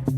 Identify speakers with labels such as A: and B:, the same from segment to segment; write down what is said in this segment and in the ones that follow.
A: All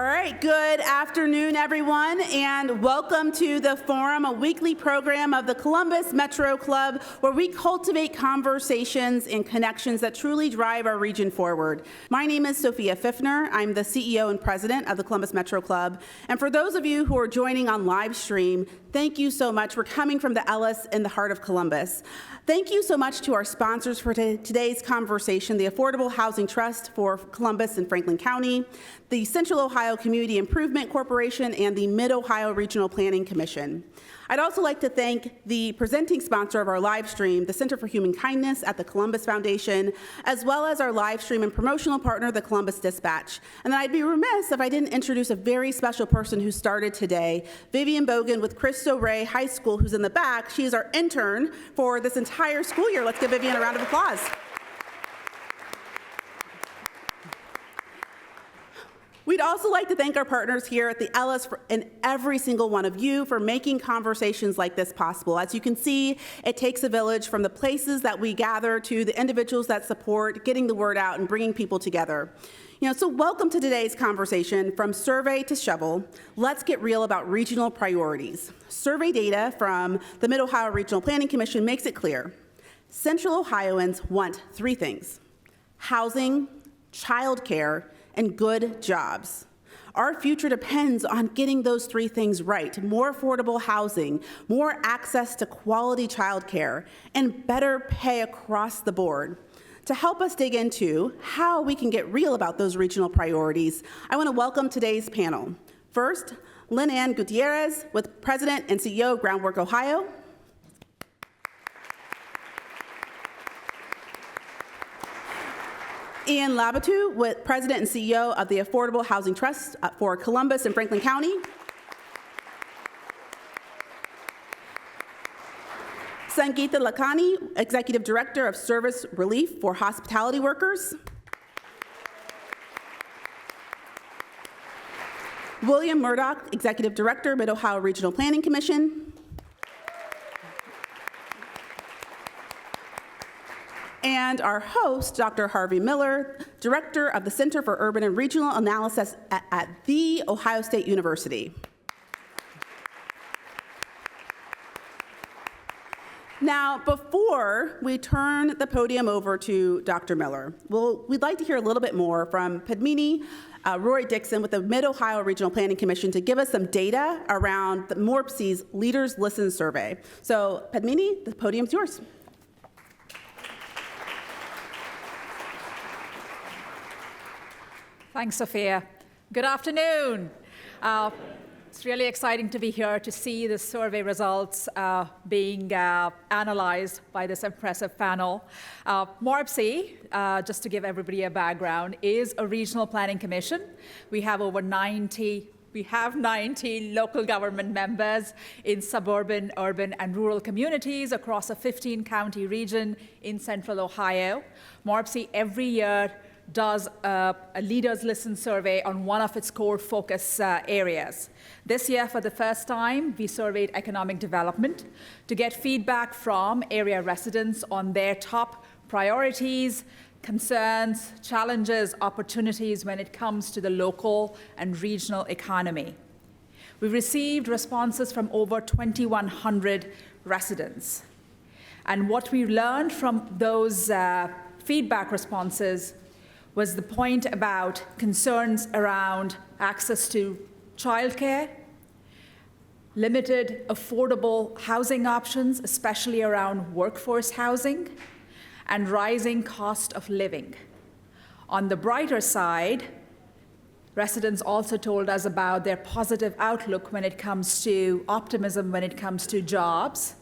A: right, good afternoon, everyone, and welcome to The Forum, a weekly program of the Columbus Metro Club, where we cultivate conversations and connections that truly drive our region forward. My name is Sophia Pfiffner. I'm the CEO and president of the Columbus Metro Club. And for those of you who are joining on live stream, thank you so much for coming from the Ellis in the heart of Columbus. Thank you so much to our sponsors for today's conversation, the Affordable Housing Trust for Columbus and Franklin County, the Central Ohio Community Improvement Corporation, and the Mid-Ohio Regional Planning Commission. I'd also like to thank the presenting sponsor of our live stream, the Center for Human Kindness at the Columbus Foundation, as well as our live stream and promotional partner, the Columbus Dispatch. And then I'd be remiss if I didn't introduce a very special person who started today, Vivian Bogan with Cristo Rey High School, who's in the back. She is our intern for this entire school year. Let's give Vivian a round of applause. We'd also like to thank our partners here at the Ellis and every single one of you for making conversations like this possible. As you can see, it takes a village, from the places that we gather to the individuals that support getting the word out and bringing people together. So welcome to today's conversation, From Survey to Shovel. Let's get real about regional priorities. Survey data from the Mid-Ohio Regional Planning Commission makes it clear. Central Ohioans want three things: housing, childcare, and good jobs. Our future depends on getting those three things right: more affordable housing, more access to quality childcare, and better pay across the board. To help us dig into how we can get real about those regional priorities, I want to welcome today's panel. First, Lynn Ann Gutierrez, with President and CEO of Groundwork Ohio. Ian Labatou, with President and CEO of the Affordable Housing Trust for Columbus and Franklin County. Sangeeta Lakhani, Executive Director of Service Relief for Hospitality Workers. William Murdoch, Executive Director, Mid-Ohio Regional Planning Commission. And our host, Dr. Harvey Miller, Director of the Center for Urban and Regional Analysis at The Ohio State University. Now, before we turn the podium over to Dr. Miller, we'd like to hear a little bit more from Padmini Roy Dixon with the Mid-Ohio Regional Planning Commission to give us some data around the MORPC's Leaders Listen survey. So, Padmini, the podium's yours.
B: Thanks, Sophia. Good afternoon. It's really exciting to be here to see the survey results being analyzed by this impressive panel. MORPC, just to give everybody a background, is a regional planning commission. We have 90 local government members in suburban, urban, and rural communities across a 15-county region in central Ohio. MORPC every year does a Leaders Listen survey on one of its core focus areas. This year, for the first time, we surveyed economic development to get feedback from area residents on their top priorities, concerns, challenges, opportunities when it comes to the local and regional economy. We received responses from over 2,100 residents. And what we learned from those feedback responses was the point about concerns around access to childcare, limited affordable housing options, especially around workforce housing, and rising cost of living. On the brighter side, residents also told us about their positive outlook when it comes to optimism, when it comes to jobs,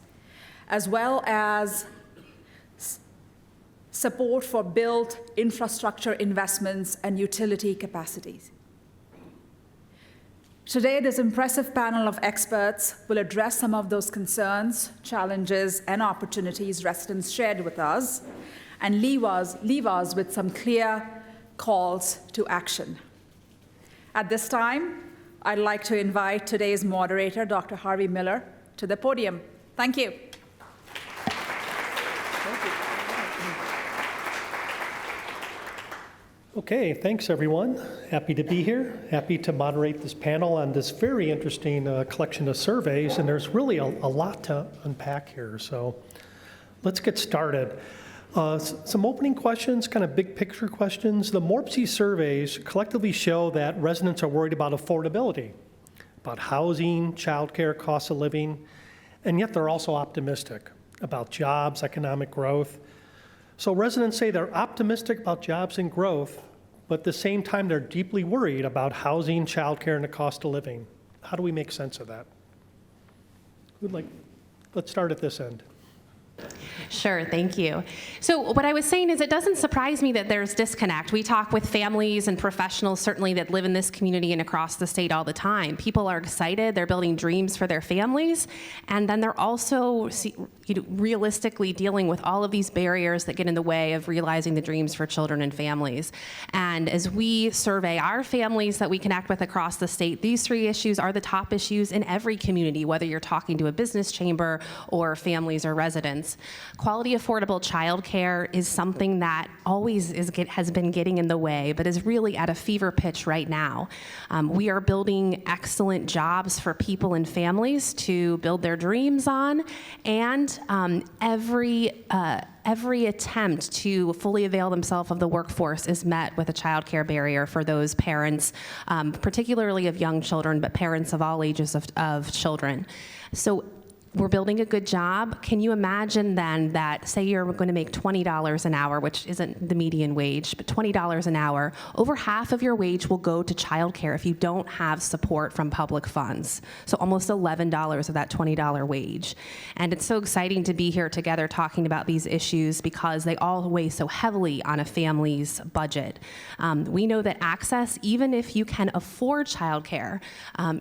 B: as well as support for built infrastructure investments and utility capacities. Today, this impressive panel of experts will address some of those concerns, challenges, and opportunities residents shared with us, and leave us with some clear calls to action. At this time, I'd like to invite today's moderator, Dr. Harvey Miller, to the podium. Thank you.
C: Okay, thanks everyone. Happy to be here. Happy to moderate this panel on this very interesting collection of surveys, and there's really a lot to unpack here. So let's get started. Some opening questions, kind of big picture questions. The MORPC surveys collectively show that residents are worried about affordability, about housing, childcare, cost of living, and yet they're also optimistic about jobs, economic growth. So residents say they're optimistic about jobs and growth, but at the same time, they're deeply worried about housing, childcare, and the cost of living. How do we make sense of that? Let's start at this end.
D: Sure, thank you. So what I was saying is it doesn't surprise me that there's disconnect. We talk with families and professionals certainly that live in this community and across the state all the time. People are excited, they're building dreams for their families, and then they're also realistically dealing with all of these barriers that get in the way of realizing the dreams for children and families. And as we survey our families that we connect with across the state, these three issues are the top issues in every community, whether you're talking to a business chamber or families or residents. Quality, affordable childcare is something that always has been getting in the way, but is really at a fever pitch right now. We are building excellent jobs for people and families to build their dreams on, and every attempt to fully avail themselves of the workforce is met with a childcare barrier for those parents, particularly of young children, but parents of all ages of children. So we're building a good job. Can you imagine then that, say you're going to make $20 an hour, which isn't the median wage, but $20 an hour, over half of your wage will go to childcare if you don't have support from public funds. So almost $11 of that $20 wage. And it's so exciting to be here together talking about these issues because they all weigh so heavily on a family's budget. We know that access, even if you can afford childcare,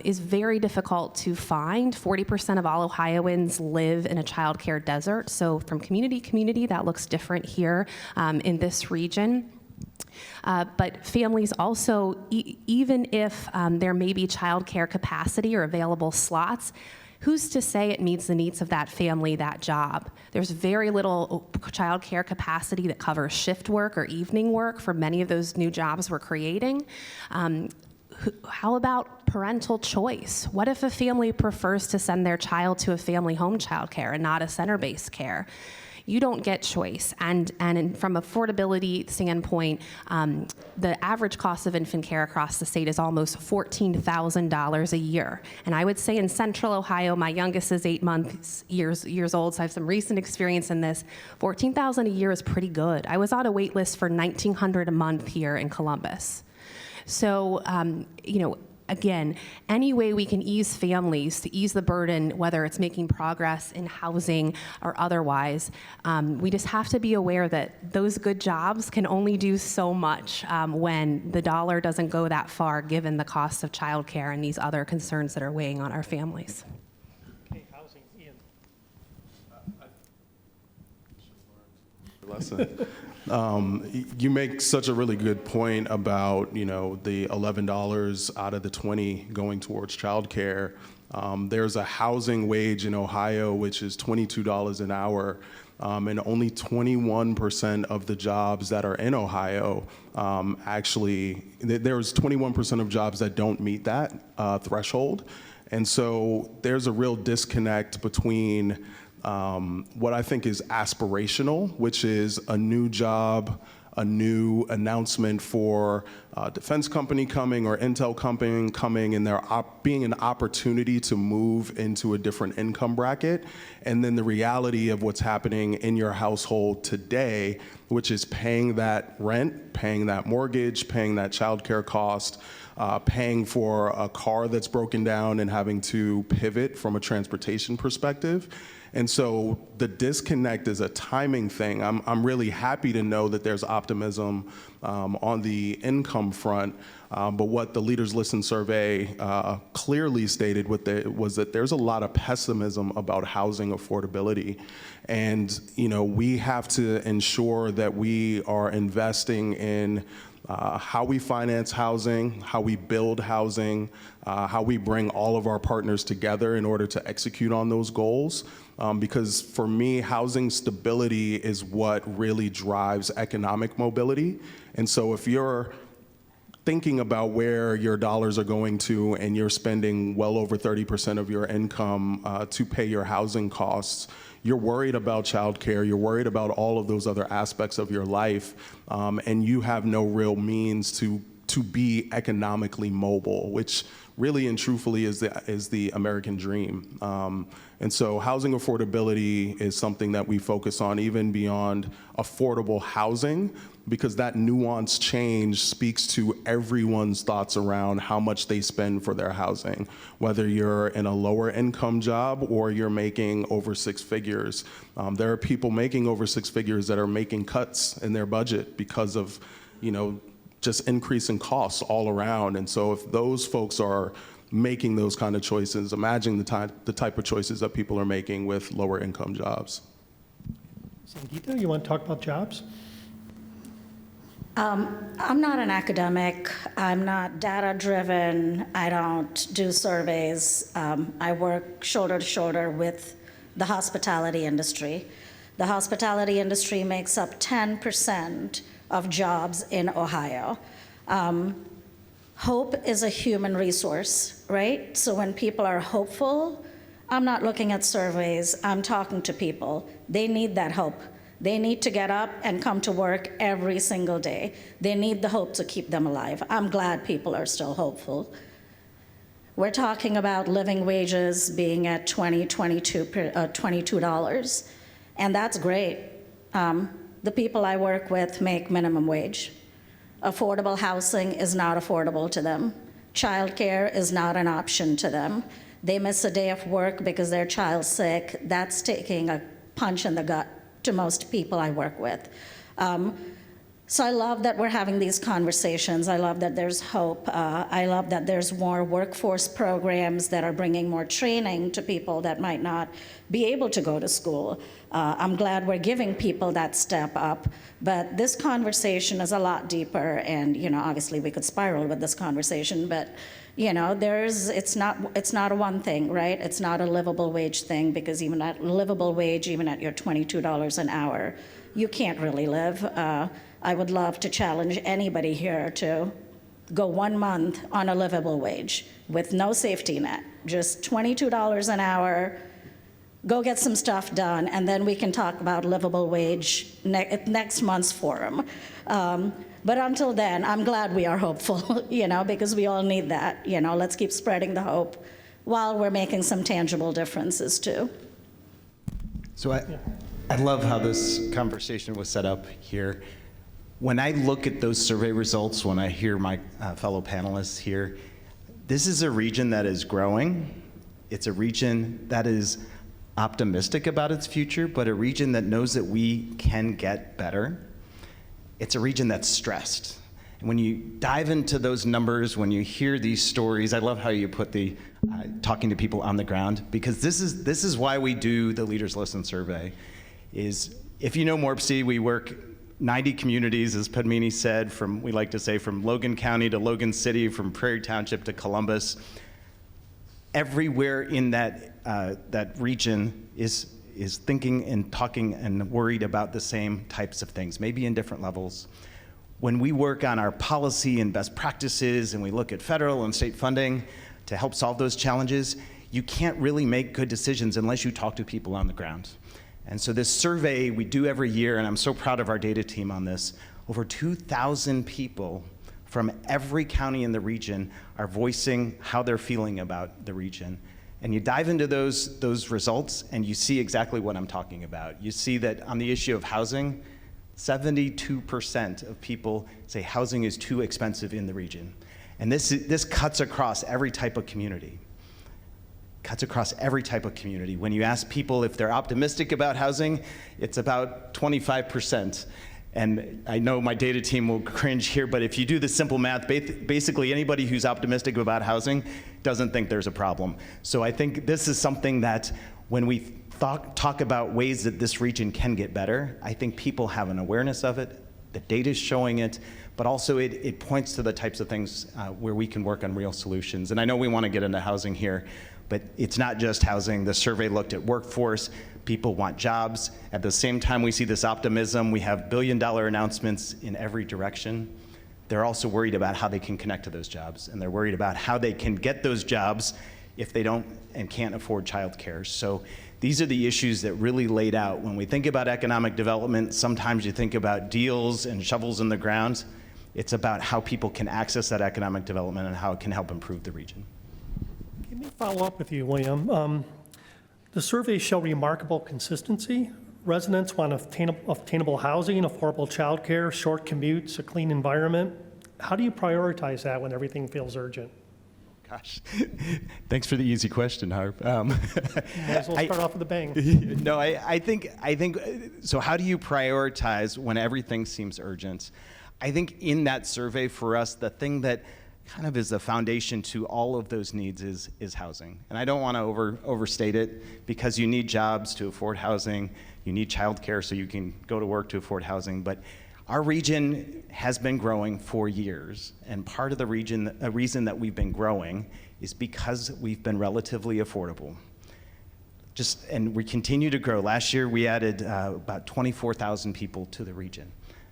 D: is very difficult to find. 40% of all Ohioans live in a childcare desert. So from community to community, that looks different here in this region. But families also, even if there may be childcare capacity or available slots, who's to say it meets the needs of that family, that job? There's very little childcare capacity that covers shift work or evening work for many of those new jobs we're creating. How about parental choice? What if a family prefers to send their child to a family home childcare and not a center-based care? You don't get choice. And from affordability standpoint, the average cost of infant care across the state is almost $14,000 a year. And I would say in Central Ohio, my youngest is 8 years old, so I have some recent experience in this. $14,000 a year is pretty good. I was on a wait list for $1,900 a month here in Columbus. So, again, any way we can ease families, to ease the burden, whether it's making progress in housing or otherwise, we just have to be aware that those good jobs can only do so much when the dollar doesn't go that far, given the cost of childcare and these other concerns that are weighing on our families.
C: Okay, housing, Ian.
E: Lesson. You make such a really good point about, the $11 out of the 20 going towards childcare. There's a housing wage in Ohio, which is $22 an hour, and only 21% of the jobs that are in Ohio there's 21% of jobs that don't meet that threshold. And so there's a real disconnect between what I think is aspirational, which is a new job, a new announcement for a defense company coming or Intel company coming, and there being an opportunity to move into a different income bracket, and then the reality of what's happening in your household today, which is paying that rent, paying that mortgage, paying that childcare cost, paying for a car that's broken down and having to pivot from a transportation perspective. And so the disconnect is a timing thing. I'm really happy to know that there's optimism on the income front, but what the Leaders Listen survey clearly stated was that there's a lot of pessimism about housing affordability. And we have to ensure that we are investing in how we finance housing, how we build housing, how we bring all of our partners together in order to execute on those goals. Because for me, housing stability is what really drives economic mobility. And so if you're thinking about where your dollars are going to and you're spending well over 30% of your income to pay your housing costs, you're worried about childcare, you're worried about all of those other aspects of your life, and you have no real means to be economically mobile, which really and truthfully is the American dream. And so housing affordability is something that we focus on even beyond affordable housing, because that nuanced change speaks to everyone's thoughts around how much they spend for their housing, whether you're in a lower income job or you're making over six figures. There are people making over six figures that are making cuts in their budget because of, just increasing costs all around. And so if those folks are making those kind of choices, imagine the type of choices that people are making with lower income jobs.
C: Sangeeta, you want to talk about jobs?
F: I'm not an academic. I'm not data-driven. I don't do surveys. I work shoulder to shoulder with the hospitality industry. The hospitality industry makes up 10% of jobs in Ohio. Hope is a human resource, right? So when people are hopeful, I'm not looking at surveys. I'm talking to people. They need that hope. They need to get up and come to work every single day. They need the hope to keep them alive. I'm glad people are still hopeful. We're talking about living wages being at $22, and that's great. The people I work with make minimum wage. Affordable housing is not affordable to them. Childcare is not an option to them. They miss a day of work because their child's sick. That's taking a punch in the gut to most people I work with. So I love that we're having these conversations. I love that there's hope. I love that there's more workforce programs that are bringing more training to people that might not be able to go to school. I'm glad we're giving people that step up, but this conversation is a lot deeper, and obviously we could spiral with this conversation, but it's not a one thing, right? It's not a livable wage thing, because even at livable wage, even at your $22 an hour, you can't really live. I would love to challenge anybody here to go 1 month on a livable wage with no safety net, just $22 an hour, go get some stuff done, and then we can talk about livable wage next month's forum. But until then, I'm glad we are hopeful, because we all need that. Let's keep spreading the hope while we're making some tangible differences too.
G: So I love how this conversation was set up here. When I look at those survey results, when I hear my fellow panelists here, this is a region that is growing. It's a region that is optimistic about its future, but a region that knows that we can get better. It's a region that's stressed. And when you dive into those numbers, when you hear these stories, I love how you put the talking to people on the ground, because this is why we do the Leaders Listen survey. Is if you know MORPC, we work 90 communities, as Padmini said, we like to say from Logan County to Logan City, from Prairie Township to Columbus. Everywhere in that region is thinking and talking and worried about the same types of things, maybe in different levels. When we work on our policy and best practices, and we look at federal and state funding to help solve those challenges, you can't really make good decisions unless you talk to people on the ground. And so this survey we do every year, and I'm so proud of our data team on this, over 2,000 people from every county in the region are voicing how they're feeling about the region. And you dive into those results, and you see exactly what I'm talking about. You see that on the issue of housing, 72% of people say housing is too expensive in the region. And this cuts across every type of community. Cuts across every type of community. When you ask people if they're optimistic about housing, it's about 25%. And I know my data team will cringe here, but if you do the simple math, basically anybody who's optimistic about housing doesn't think there's a problem. So I think this is something that when we talk about ways that this region can get better, I think people have an awareness of it, the data's showing it, but also it points to the types of things where we can work on real solutions. And I know we want to get into housing here, but it's not just housing. The survey looked at workforce. People want jobs. At the same time, we see this optimism. We have billion-dollar announcements in every direction. They're also worried about how they can connect to those jobs, and they're worried about how they can get those jobs if they don't and can't afford childcare. So these are the issues that really laid out. When we think about economic development, sometimes you think about deals and shovels in the ground. It's about how people can access that economic development and how it can help improve the region.
C: Let me follow up with you, William. The surveys show remarkable consistency. Residents want obtainable housing, affordable childcare, short commutes, a clean environment. How do you prioritize that when everything feels urgent?
G: Gosh, thanks for the easy question, Harp.
C: Might as well start off with a bang.
G: No, I think, so how do you prioritize when everything seems urgent? I think in that survey for us, the thing that kind of is the foundation to all of those needs is housing. And I don't want to overstate it, because you need jobs to afford housing, you need childcare so you can go to work to afford housing, but our region has been growing for years, and part of the reason that we've been growing is because we've been relatively affordable. And we continue to grow. Last year we added about 24,000 people to the region.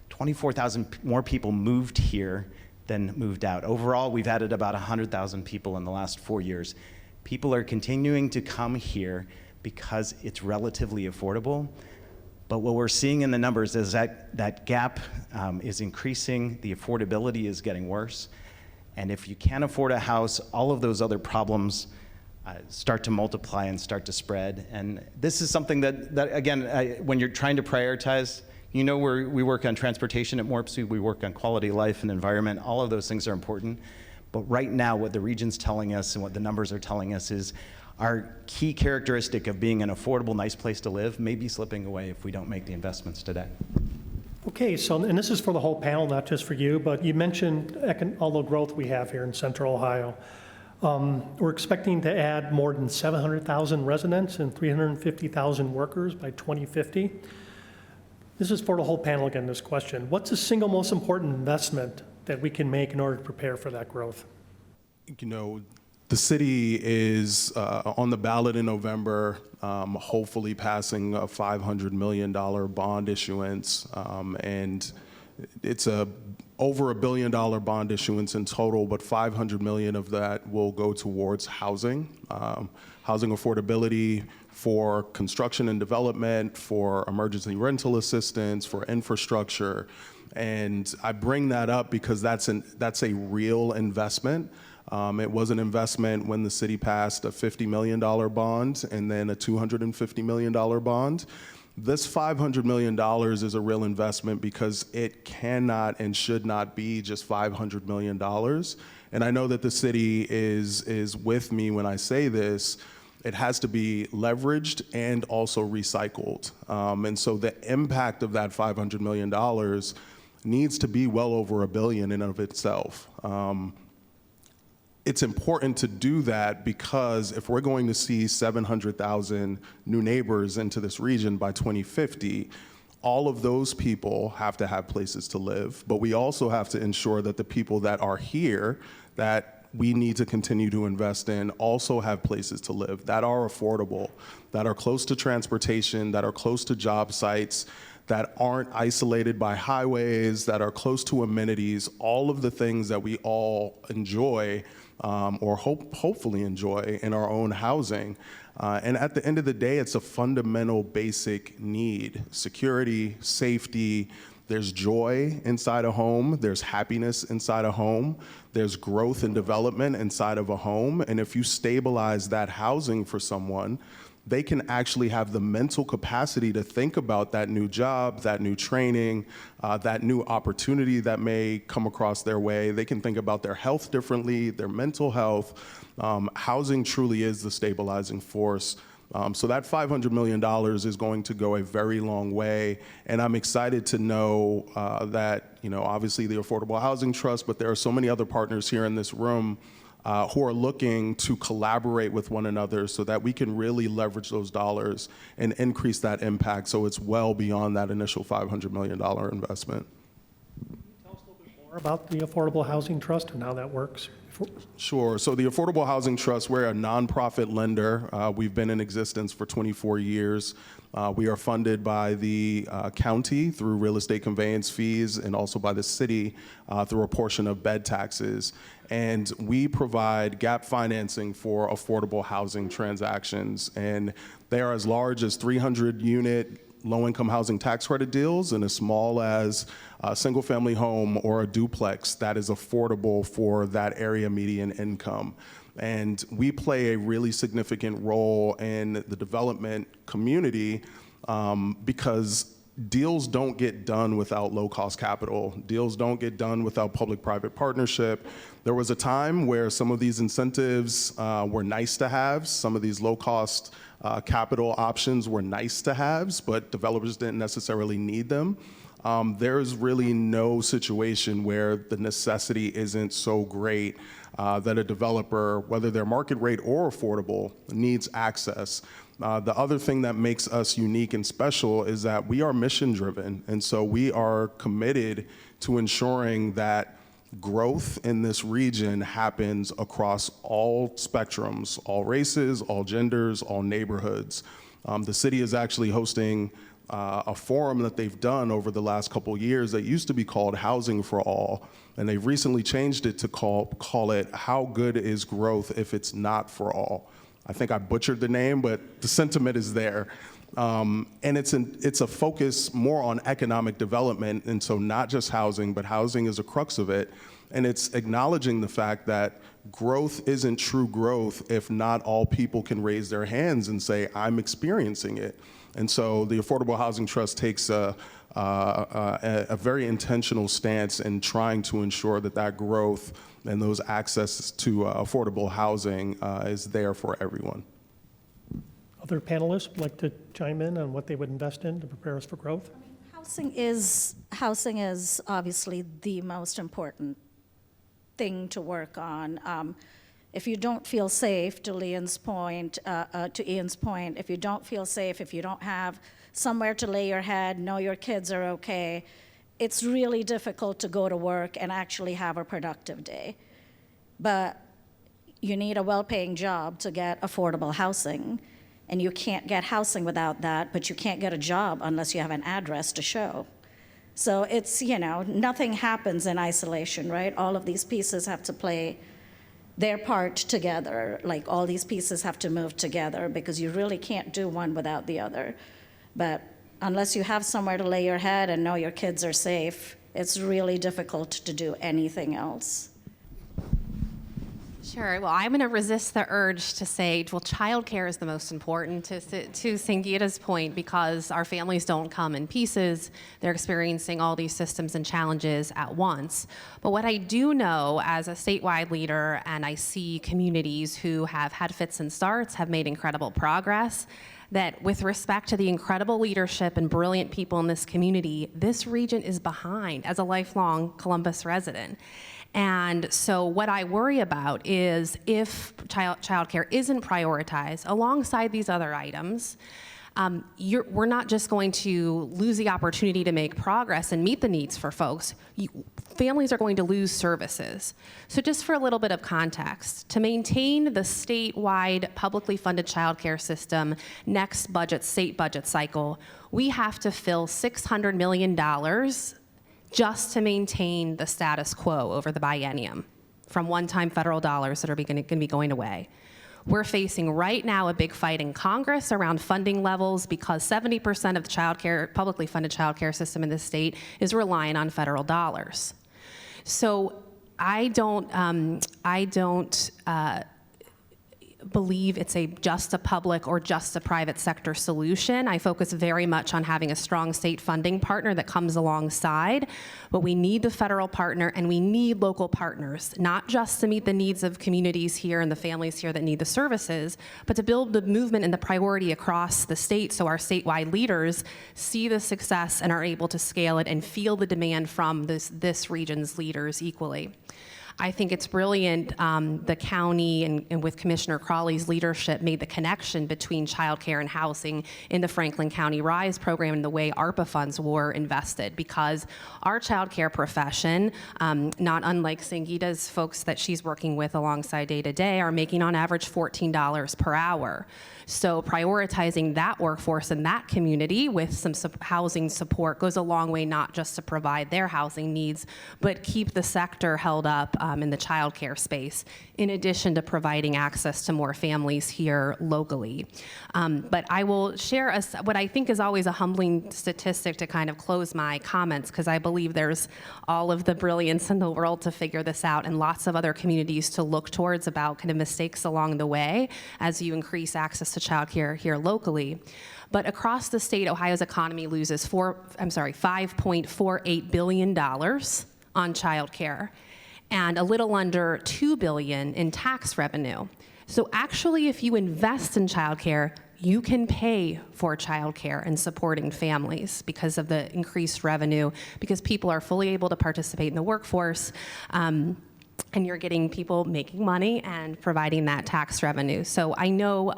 G: 24,000 more people moved here than moved out. Overall, we've added about 100,000 people in the last 4 years. People are continuing to come here because it's relatively affordable. But what we're seeing in the numbers is that gap is increasing, the affordability is getting worse. And if you can't afford a house, all of those other problems start to multiply and start to spread. And this is something that again, when you're trying to prioritize, you know, we work on transportation at MORPC, we work on quality of life and environment, all of those things are important. But right now, what the region's telling us and what the numbers are telling us is our key characteristic of being an affordable, nice place to live may be slipping away if we don't make the investments today.
C: Okay, so, and this is for the whole panel, not just for you, but you mentioned all the growth we have here in Central Ohio. We're expecting to add more than 700,000 residents and 350,000 workers by 2050. This is for the whole panel again, this question. What's the single most important investment that we can make in order to prepare for that growth?
E: You know, the city is on the ballot in November, hopefully passing a $500 million bond issuance, and it's over $1 billion bond issuance in total, but 500 million of that will go towards housing, housing affordability, for construction and development, for emergency rental assistance, for infrastructure. And I bring that up because that's a real investment. It was an investment when the city passed a $50 million bond and then a $250 million bond. This $500 million is a real investment because it cannot and should not be just $500 million. And I know that the city is with me when I say this. It has to be leveraged and also recycled. And so the impact of that $500 million needs to be well over $1 billion in and of itself. It's important to do that because if we're going to see 700,000 new neighbors into this region by 2050, all of those people have to have places to live, but we also have to ensure that the people that are here that we need to continue to invest in also have places to live that are affordable, that are close to transportation, that are close to job sites, that aren't isolated by highways, that are close to amenities, all of the things that we all enjoy or hopefully enjoy in our own housing. And at the end of the day, it's a fundamental basic need. Security, safety, there's joy inside a home, there's happiness inside a home, there's growth and development inside of a home, and if you stabilize that housing for someone, they can actually have the mental capacity to think about that new job, that new training, that new opportunity that may come across their way. They can think about their health differently, their mental health. Housing truly is the stabilizing force. So that $500 million is going to go a very long way, and I'm excited to know that, you know, obviously the Affordable Housing Trust, but there are so many other partners here in this room who are looking to collaborate with one another so that we can really leverage those dollars and increase that impact so it's well beyond that initial $500 million investment.
C: More about the Affordable Housing Trust and how that works?
E: Sure. So the Affordable Housing Trust, we're a nonprofit lender. We've been in existence for 24 years. We are funded by the county through real estate conveyance fees and also by the city through a portion of bed taxes. And we provide gap financing for affordable housing transactions. And they are as large as 300-unit low-income housing tax credit deals and as small as a single-family home or a duplex that is affordable for that area median income. And we play a really significant role in the development community because deals don't get done without low-cost capital. Deals don't get done without public-private partnership. There was a time where some of these incentives were nice to have. Some of these low-cost capital options were nice to haves, but developers didn't necessarily need them. There's really no situation where the necessity isn't so great that a developer, whether they're market rate or affordable, needs access. The other thing that makes us unique and special is that we are mission driven, and so we are committed to ensuring that growth in this region happens across all spectrums, all races, all genders, all neighborhoods. The city is actually hosting a forum that they've done over the last couple of years that used to be called Housing for All, and they've recently changed it to call it How Good is Growth If It's Not for All. I think I butchered the name, but the sentiment is there. And it's a focus more on economic development, and so not just housing, but housing is a crux of it. And it's acknowledging the fact that growth isn't true growth if not all people can raise their hands and say, I'm experiencing it. And so the Affordable Housing Trust takes a very intentional stance in trying to ensure that that growth and those access to affordable housing is there for everyone.
C: Other panelists would like to chime in on what they would invest in to prepare us for growth?
F: Housing is obviously the most important thing to work on. If you don't feel safe, to Ian's point, if you don't feel safe, if you don't have somewhere to lay your head, know your kids are okay, it's really difficult to go to work and actually have a productive day. But you need a well-paying job to get affordable housing, and you can't get housing without that, but you can't get a job unless you have an address to show. So it's, nothing happens in isolation, right? All of these pieces have to play their part together. Like all these pieces have to move together because you really can't do one without the other. But unless you have somewhere to lay your head and know your kids are safe, it's really difficult to do anything else.
D: Sure. Well, I'm going to resist the urge to say, well, childcare is the most important, to Sangeeta's point, because our families don't come in pieces. They're experiencing all these systems and challenges at once. But what I do know as a statewide leader, and I see communities who have had fits and starts, have made incredible progress, that with respect to the incredible leadership and brilliant people in this community, this region is behind as a lifelong Columbus resident. And so what I worry about is if childcare isn't prioritized alongside these other items, we're not just going to lose the opportunity to make progress and meet the needs for folks. Families are going to lose services. So just for a little bit of context, to maintain the statewide publicly funded childcare system next state budget cycle, we have to fill $600 million just to maintain the status quo over the biennium from one-time federal dollars that are going to be going away. We're facing right now a big fight in Congress around funding levels because 70% of the publicly funded childcare system in this state is relying on federal dollars. So I don't believe it's just a public or just a private sector solution. I focus very much on having a strong state funding partner that comes alongside, but we need the federal partner and we need local partners, not just to meet the needs of communities here and the families here that need the services, but to build the movement and the priority across the state so our statewide leaders see the success and are able to scale it and feel the demand from this region's leaders equally. I think it's brilliant. The county and with Commissioner Crawley's leadership made the connection between childcare and housing in the Franklin County RISE program and the way ARPA funds were invested, because our childcare profession, not unlike Sangeeta's folks that she's working with alongside day to day, are making on average $14 per hour. So prioritizing that workforce in that community with some housing support goes a long way, not just to provide their housing needs, but keep the sector held up in the childcare space, in addition to providing access to more families here locally. But I will share what I think is always a humbling statistic to kind of close my comments, because I believe there's all of the brilliance in the world to figure this out and lots of other communities to look towards about kind of mistakes along the way as you increase access to childcare here locally. But across the state, Ohio's economy loses $5.48 billion on childcare and a little under $2 billion in tax revenue. So actually, if you invest in childcare, you can pay for childcare and supporting families because of the increased revenue, because people are fully able to participate in the workforce, and you're getting people making money and providing that tax revenue. So I know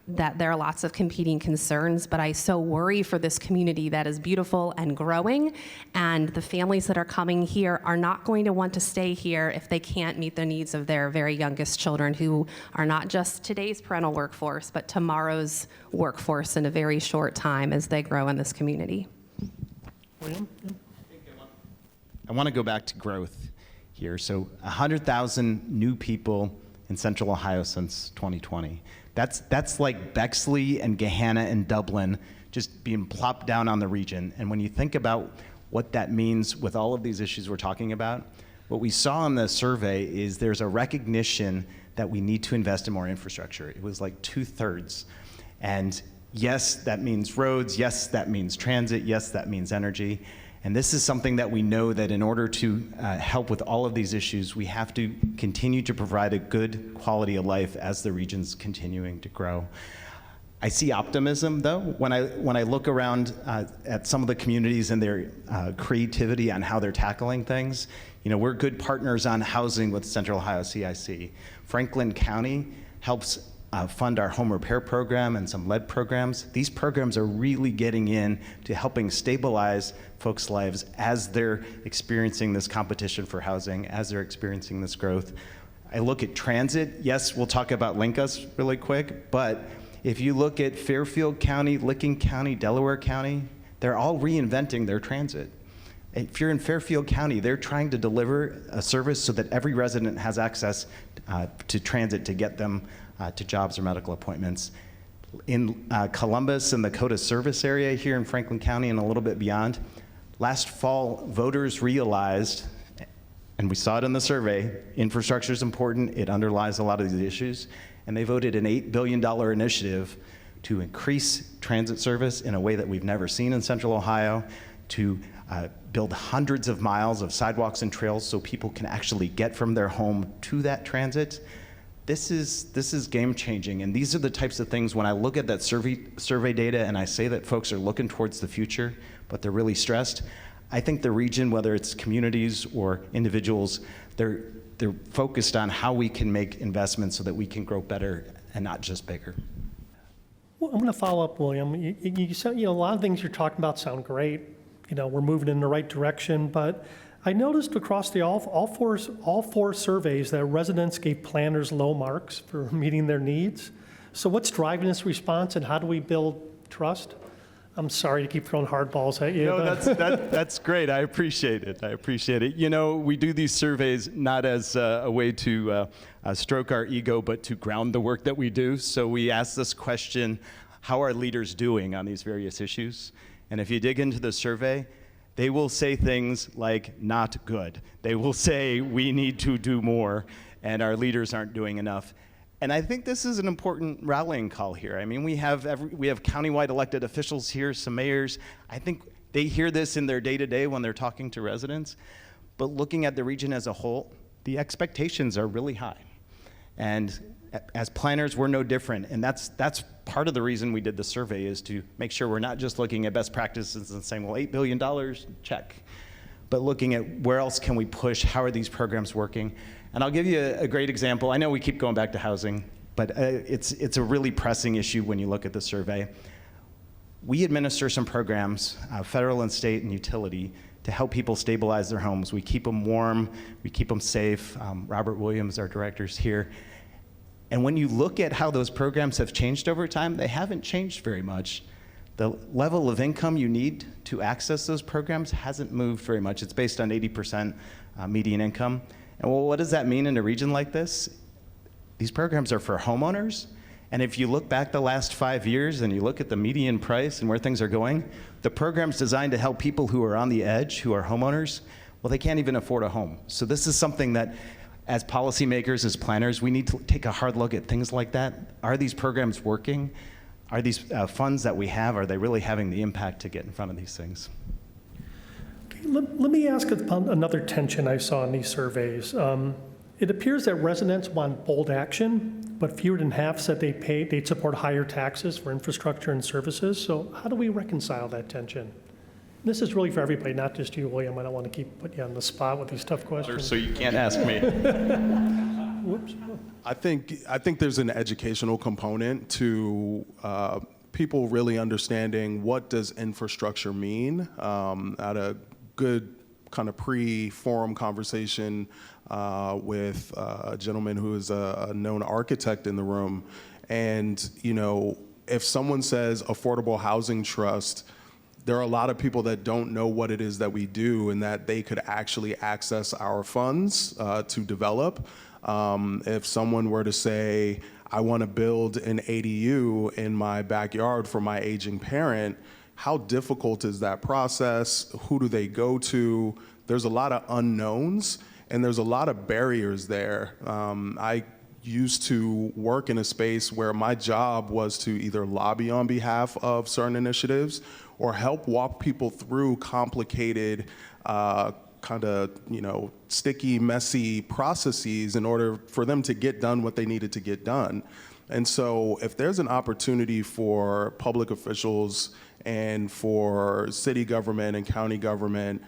D: that there are lots of competing concerns, but I so worry for this community that is beautiful and growing, and the families that are coming here are not going to want to stay here if they can't meet the needs of their very youngest children, who are not just today's parental workforce, but tomorrow's workforce in a very short time as they grow in this community.
C: William?
G: I want to go back to growth here. So 100,000 new people in Central Ohio since 2020. That's like Bexley and Gahanna and Dublin just being plopped down on the region. And when you think about what that means with all of these issues we're talking about, what we saw in the survey is there's a recognition that we need to invest in more infrastructure. It was like 2/3. And yes, that means roads. Yes, that means transit. Yes, that means energy. And this is something that we know that in order to help with all of these issues, we have to continue to provide a good quality of life as the region's continuing to grow. I see optimism, though, when I look around at some of the communities and their creativity on how they're tackling things. You know, we're good partners on housing with Central Ohio CIC. Franklin County helps fund our home repair program and some lead programs. These programs are really getting in to helping stabilize folks' lives as they're experiencing this competition for housing, as they're experiencing this growth. I look at transit. Yes, we'll talk about Lincus really quick, but if you look at Fairfield County, Licking County, Delaware County, they're all reinventing their transit. If you're in Fairfield County, they're trying to deliver a service so that every resident has access to transit to get them to jobs or medical appointments. In Columbus and the CODA service area here in Franklin County and a little bit beyond, last fall, voters realized, and we saw it in the survey, infrastructure is important, it underlies a lot of these issues, and they voted an $8 billion initiative to increase transit service in a way that we've never seen in Central Ohio, to build hundreds of miles of sidewalks and trails so people can actually get from their home to that transit. This is game-changing, and these are the types of things when I look at that survey data and I say that folks are looking towards the future, but they're really stressed. I think the region, whether it's communities or individuals, they're focused on how we can make investments so that we can grow better and not just bigger.
C: Well, I'm going to follow up, William. You said, a lot of things you're talking about sound great. We're moving in the right direction, but I noticed across all four surveys that residents gave planners low marks for meeting their needs. So what's driving this response, and how do we build trust? I'm sorry to keep throwing hardballs at you.
H: No, that's great. I appreciate it. We do these surveys not as a way to stroke our ego, but to ground the work that we do. So we ask this question: how are leaders doing on these various issues? And if you dig into the survey, they will say things like not good. They will say we need to do more and our leaders aren't doing enough. And I think this is an important rallying call here. I mean, we have countywide elected officials here, some mayors. I think they hear this in their day-to-day when they're talking to residents. But looking at the region as a whole, the expectations are really high. And as planners, we're no different. And that's part of the reason we did the survey, is to make sure we're not just looking at best practices and saying, well, $8 billion, check.
G: but looking at where else can we push, how are these programs working. And I'll give you a great example. I know we keep going back to housing, but it's a really pressing issue when you look at the survey. We administer some programs, federal and state and utility, to help people stabilize their homes. We keep them warm, we keep them safe. Robert Williams, our director, is here. And when you look at how those programs have changed over time, they haven't changed very much. The level of income you need to access those programs hasn't moved very much. It's based on 80% median income. And well, what does that mean in a region like this? These programs are for homeowners. And if you look back the last 5 years and you look at the median price and where things are going, the program's designed to help people who are on the edge, who are homeowners, well, they can't even afford a home. So this is something that, as policymakers, as planners, we need to take a hard look at things like that. Are these programs working? Are these funds that we have, are they really having the impact to get in front of these things?
C: Let me ask about another tension I saw in these surveys. It appears that residents want bold action, but fewer than half said they'd support higher taxes for infrastructure and services. So how do we reconcile that tension? This is really for everybody, not just you, William. I don't want to keep putting you on the spot with these tough questions.
H: So you can't ask me.
C: Whoops.
E: I think there's an educational component to people really understanding what does infrastructure mean. At a good kind of pre-forum conversation with a gentleman who is a known architect in the room, and if someone says affordable housing trust, there are a lot of people that don't know what it is that we do and that they could actually access our funds to develop. If someone were to say, I want to build an ADU in my backyard for my aging parent, how difficult is that process? Who do they go to? There's a lot of unknowns and there's a lot of barriers there. I used to work in a space where my job was to either lobby on behalf of certain initiatives or help walk people through complicated kind of, sticky, messy processes in order for them to get done what they needed to get done. And so if there's an opportunity for public officials and for city government and county government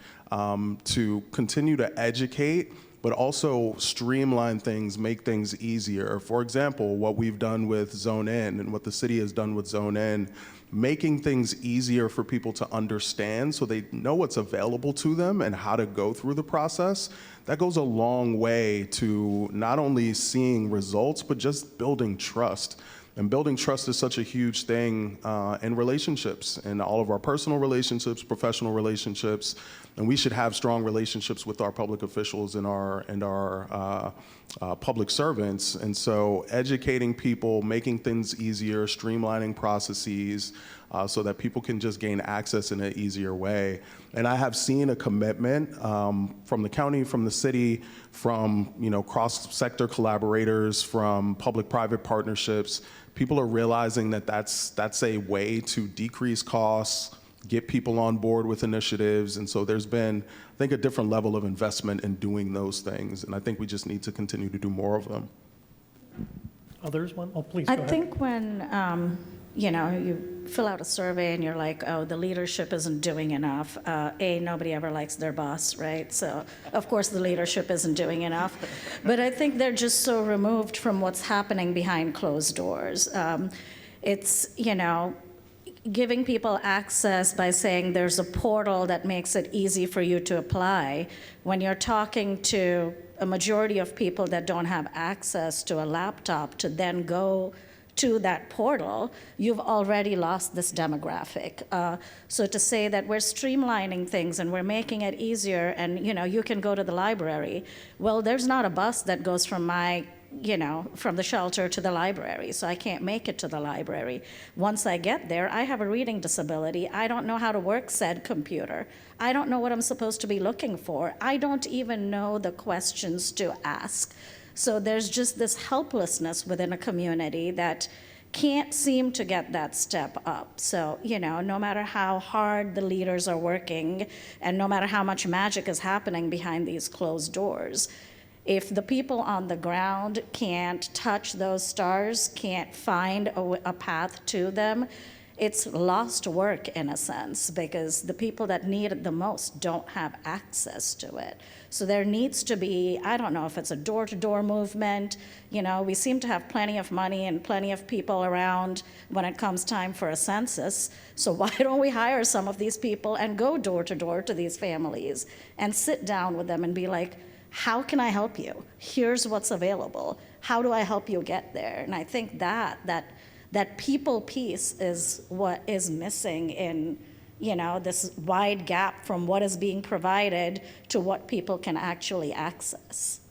E: to continue to educate, but also streamline things, make things easier. For example, what we've done with Zone N and what the city has done with Zone N, making things easier for people to understand so they know what's available to them and how to go through the process, that goes a long way to not only seeing results, but just building trust. And building trust is such a huge thing in relationships, in all of our personal relationships, professional relationships, and we should have strong relationships with our public officials and our public servants. And so educating people, making things easier, streamlining processes so that people can just gain access in an easier way. And I have seen a commitment from the county, from the city, from cross-sector collaborators, from public-private partnerships. People are realizing that that's a way to decrease costs, get people on board with initiatives. And so there's been, I think, a different level of investment in doing those things. And I think we just need to continue to do more of them.
C: Others want? Oh, please go ahead.
F: I think when, you fill out a survey and you're like, oh, the leadership isn't doing enough. Nobody ever likes their boss, right? So, of course, the leadership isn't doing enough. But I think they're just so removed from what's happening behind closed doors. It's, giving people access by saying there's a portal that makes it easy for you to apply. When you're talking to a majority of people that don't have access to a laptop to then go to that portal, you've already lost this demographic. So to say that we're streamlining things and we're making it easier and you can go to the library, well, there's not a bus that goes from from the shelter to the library, so I can't make it to the library. Once I get there, I have a reading disability. I don't know how to work said computer. I don't know what I'm supposed to be looking for. I don't even know the questions to ask. So there's just this helplessness within a community that can't seem to get that step up. So, no matter how hard the leaders are working and no matter how much magic is happening behind these closed doors, if the people on the ground can't touch those stars, can't find a path to them, it's lost work in a sense because the people that need it the most don't have access to it. So there needs to be, I don't know if it's a door-to-door movement. You know, we seem to have plenty of money and plenty of people around when it comes time for a census. So why don't we hire some of these people and go door-to-door to these families and sit down with them and be like, how can I help you? Here's what's available. How do I help you get there? And I think that people piece is what is missing in, you know, this wide gap from what is being provided to what people can actually access.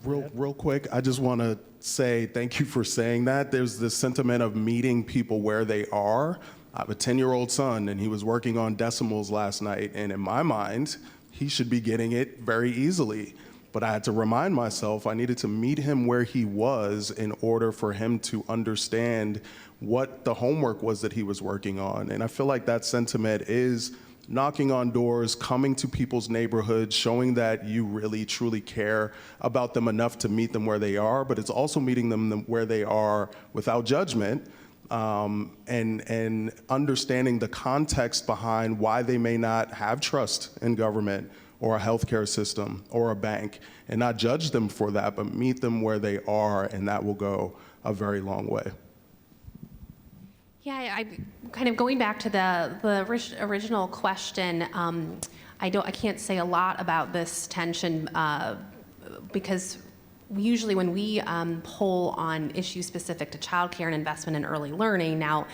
E: Real quick, I just want to say thank you for saying that. There's this sentiment of meeting people where they are. I have a 10-year-old son, and he was working on decimals last night, and in my mind, he should be getting it very easily. But I had to remind myself I needed to meet him where he was in order for him to understand what the homework was that he was working on. And I feel like that sentiment is knocking on doors, coming to people's neighborhoods, showing that you really, truly care about them enough to meet them where they are, but it's also meeting them where they are without judgment, and understanding the context behind why they may not have trust in government or a healthcare system or a bank, and not judge them for that, but meet them where they are, and that will go a very long way.
D: Yeah, I kind of going back to the original question. I can't say a lot about this tension because usually when we poll on issues specific to childcare and investment in early learning, now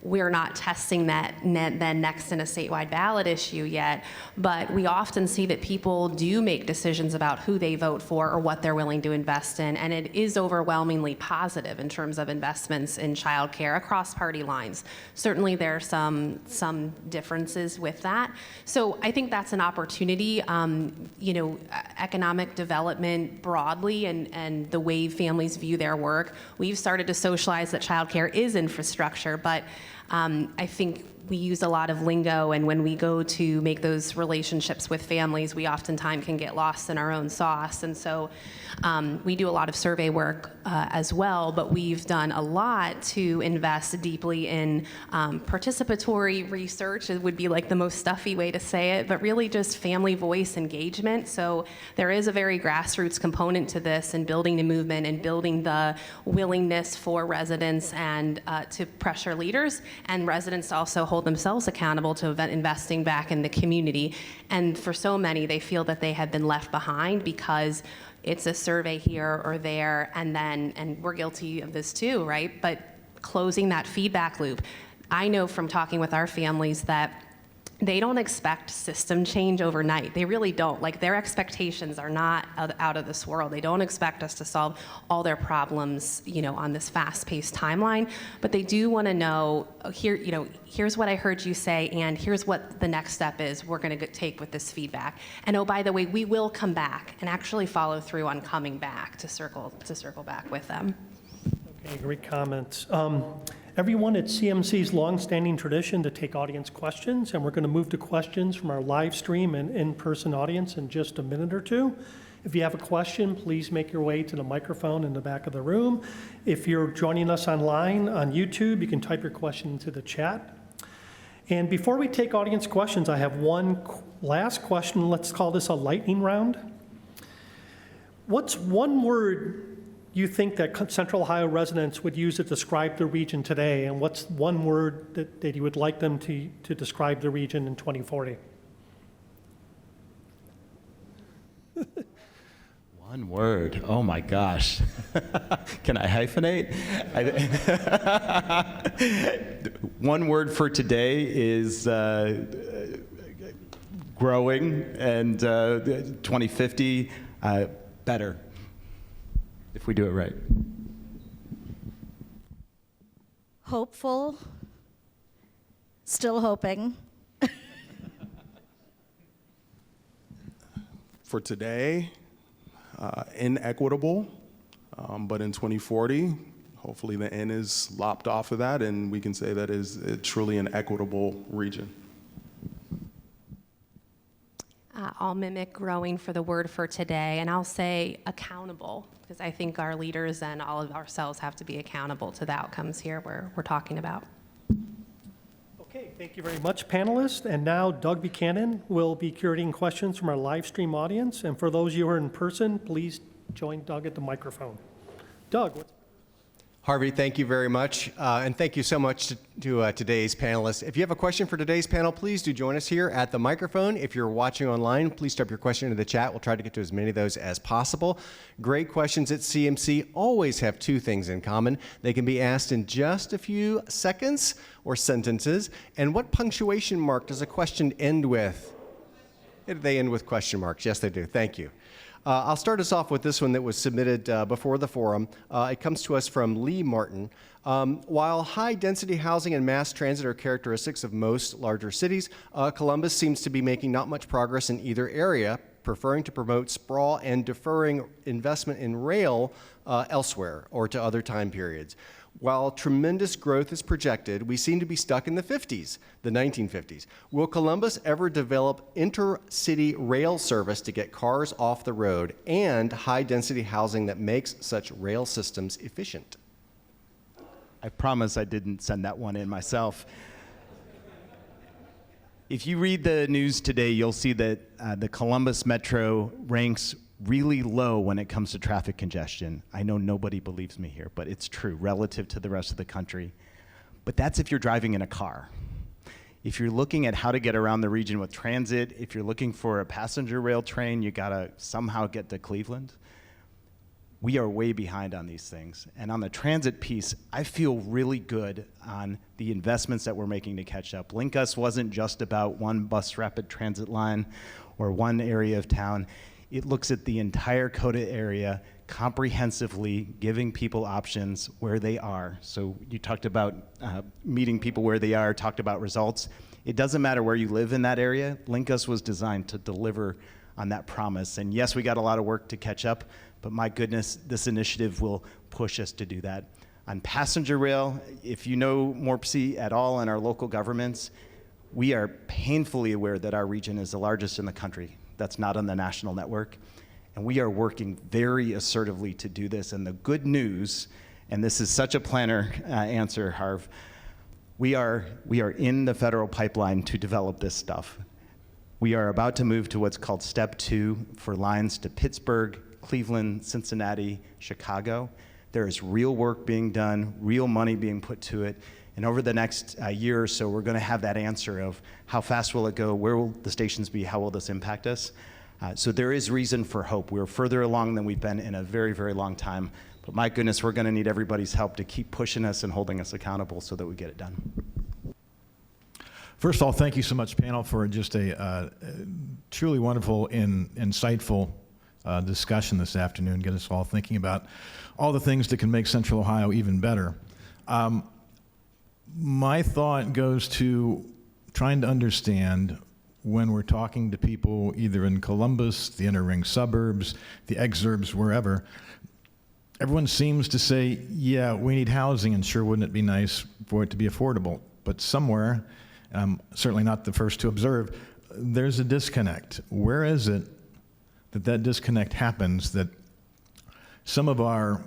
D: we're not testing that then next in a statewide ballot issue yet, but we often see that people do make decisions about who they vote for or what they're willing to invest in, and it is overwhelmingly positive in terms of investments in childcare across party lines. Certainly there are some differences with that. So I think that's an opportunity, economic development broadly and the way families view their work. We've started to socialize that childcare is infrastructure, but I think we use a lot of lingo, and when we go to make those relationships with families, we oftentimes can get lost in our own sauce. And so we do a lot of survey work as well, but we've done a lot to invest deeply in participatory research. It would be like the most stuffy way to say it, but really just family voice engagement. So there is a very grassroots component to this, and building the movement and building the willingness for residents and to pressure leaders and residents to also hold themselves accountable to investing back in the community. And for so many, they feel that they have been left behind because it's a survey here or there, and we're guilty of this too, right? But closing that feedback loop. I know from talking with our families that they don't expect system change overnight. They really don't. Like, their expectations are not out of this world. They don't expect us to solve all their problems, on this fast-paced timeline. But they do want to know, here's what I heard you say, and here's what the next step is we're going to take with this feedback. And oh, by the way, we will come back and actually follow through on coming back to circle back with them.
C: Okay, great comments. Everyone, it's CMC's longstanding tradition to take audience questions, and we're going to move to questions from our live stream and in-person audience in just a minute or two. If you have a question, please make your way to the microphone in the back of the room. If you're joining us online on YouTube, you can type your question into the chat. And before we take audience questions, I have one last question. Let's call this a lightning round. What's one word you think that Central Ohio residents would use to describe the region today, and what's one word that you would like them to describe the region in 2040?
H: One word. Oh my gosh. Can I hyphenate? One word for today is growing, and 2050, better, if we do it right.
F: Hopeful, still hoping.
E: For today, inequitable, but in 2040, hopefully the N is lopped off of that, and we can say that is truly an equitable region.
D: I'll mimic growing for the word for today, and I'll say accountable, because I think our leaders and all of ourselves have to be accountable to the outcomes here we're talking about.
C: Thank you very much, panelists. And now Doug Buchanan will be curating questions from our live stream audience. And for those of you who are in person, please join Doug at the microphone. Doug, what's
I: Harvey, thank you very much. And thank you so much to today's panelists. If you have a question for today's panel, please do join us here at the microphone. If you're watching online, please type your question into the chat. We'll try to get to as many of those as possible. Great questions at CMC always have two things in common. They can be asked in just a few seconds or sentences. And what punctuation mark does a question end with? They end with question marks. Yes, they do. Thank you. I'll start us off with this one that was submitted before the forum. It comes to us from Lee Martin. While high-density housing and mass transit are characteristics of most larger cities, Columbus seems to be making not much progress in either area, preferring to promote sprawl and deferring investment in rail elsewhere or to other time periods. While tremendous growth is projected, we seem to be stuck in the 50s, the 1950s. Will Columbus ever develop intercity rail service to get cars off the road and high-density housing that makes such rail systems efficient?
G: I promise I didn't send that one in myself. If you read the news today, you'll see that the Columbus Metro ranks really low when it comes to traffic congestion. I know nobody believes me here, but it's true relative to the rest of the country. But that's if you're driving in a car. If you're looking at how to get around the region with transit, if you're looking for a passenger rail train, you gotta somehow get to Cleveland. We are way behind on these things. And on the transit piece, I feel really good on the investments that we're making to catch up. Link Us wasn't just about one bus rapid transit line or one area of town. It looks at the entire COTA area comprehensively, giving people options where they are. So you talked about meeting people where they are, talked about results. It doesn't matter where you live in that area. Link Us was designed to deliver on that promise. And yes, we got a lot of work to catch up, but my goodness, this initiative will push us to do that. On passenger rail, if you know MORPC at all in our local governments, we are painfully aware that our region is the largest in the country. That's not on the national network. And we are working very assertively to do this. And the good news, and this is such a planner answer, Harv, we are in the federal pipeline to develop this stuff. We are about to move to what's called Step 2 for lines to Pittsburgh, Cleveland, Cincinnati, Chicago. There is real work being done, real money being put to it. And over the next year or so, we're going to have that answer of how fast will it go, where will the stations be, how will this impact us? So there is reason for hope. We're further along than we've been in a very, very long time. But my goodness, we're going to need everybody's help to keep pushing us and holding us accountable so that we get it done.
J: First of all, thank you so much, panel, for just a truly wonderful and insightful discussion this afternoon. Get us all thinking about all the things that can make Central Ohio even better. My thought goes to trying to understand when we're talking to people either in Columbus, the inner ring suburbs, the exurbs, wherever, everyone seems to say, yeah, we need housing, and sure wouldn't it be nice for it to be affordable. But somewhere, certainly not the first to observe, there's a disconnect. Where is it that disconnect happens, that some of our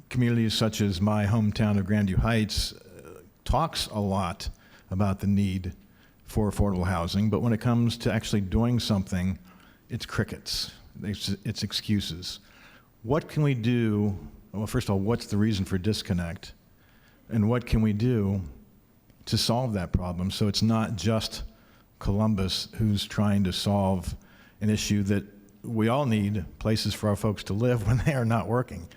J: communities, such as my hometown of Grandview Heights, talks a lot about the need for affordable housing, but when it comes to actually doing something, it's crickets, it's excuses. What can we do? Well, first of all, what's the reason for disconnect? And what can we do to solve that problem so it's not just Columbus who's trying to solve an issue that we all need places for our folks to live when they are not working?